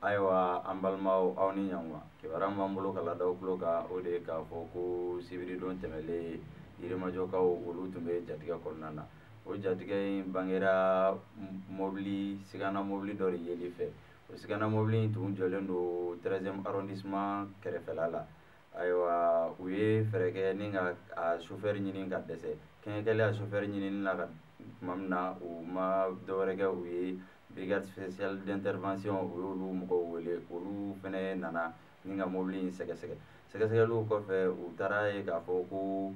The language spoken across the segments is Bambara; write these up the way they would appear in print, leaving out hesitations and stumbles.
Ayiwa an balimaw aw ni ɲankuma kibaruya b'an bolo ka ladaw tulo kan o de ye k'a fɔ ko sibiridon tɛmɛlen yirimajɔkaw olu tun bɛ jatigɛ kɔnɔna na o jatigɛ in bangera sigana mobili dɔ de yeli fɛ o sigana mobili in tun jɔlen don 13e arrondissement kɛrɛfɛla la ayiwa u ye fɛɛrɛ kɛ ni ka a chauffeur ɲini ka dɛsɛ kɛɲɛkɛlen a chauffeur ɲinini na tuma min na u ma dɔwɛrɛ kɛ u ye brigade spéciale d'intervention o y'olu mɔgɔw wele olu fɛnɛ nana ni ka mobili in sɛgɛsɛgɛliw kɔfɛ u taara ye k'a fɔ ko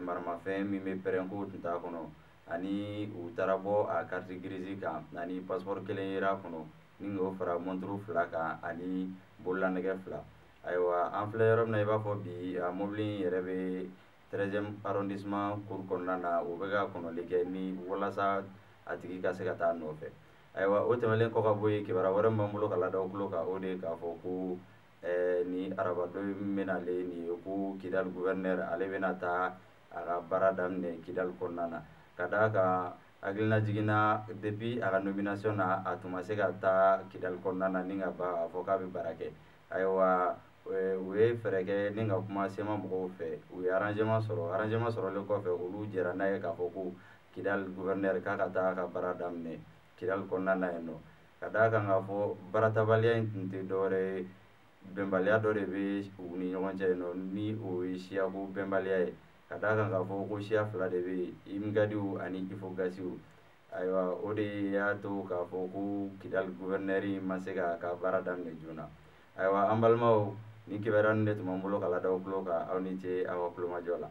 maramafɛn min bɛ pɛrɛn ko tun t'a kɔnɔ ani u taara bɔ a carte grise kan ani passeport kelen yera a kɔnɔ ni k'o fara montre 2 kan ani bololanɛgɛ 2 ayiwa an filɛ yɔrɔ min na i b'a fɔ bi a mobili in yɛrɛ bɛ 13e arrondissement cour kɔnɔna na o bɛ ka kɔnɔli kɛ ni walasa a tigi ka se ka taa nɔfɛ ayiwa o tɛmɛnen kɔ ka bɔ yen kibaruya wɛrɛ min b'an bolo ka ladaw tulo kan o de ye k'a fɔ ko ni arabadon min bɛnalen nin ye ko kidali gouverneur ale bɛna taa a ka baara daminɛ kidali kɔnɔna na ka d'a kan hakilina jiginna depuis a ka nomination na a tun ma se ka taa kidali kɔnɔna na ni ka ban a fɔ k'a bɛ baara kɛ ayiwa u ye fɛɛrɛ kɛ ni ka kuma sema mɔgɔw fɛ u ye arrangement sɔrɔlen kɔfɛ olu jɛra n'a ye k'a fɔ ko kidali gouverneur k'a ka taa a ka baara daminɛ kidali kɔnɔna na yen nɔ ka d'a kan k'a fɔ baaratabiliya in tun tɛ dɔwɛrɛ ye bɛnbaliya dɔ de bɛ u ni ɲɔgɔn cɛ yen nɔ ni o ye siyako bɛnbaliya ye ka d'a kan k'a fɔ ko siya fila de bɛ yen imgadiw ani ifogasiw ayiwa o de y'a to k'a fɔ ko kidali gouverneur ma se k'a ka baara daminɛ joona ayiwa an balimaw ni kibaruya ninnu de tun b'an bolo ka ladaw tulo kan aw ni ce aw ka kulomajɔ la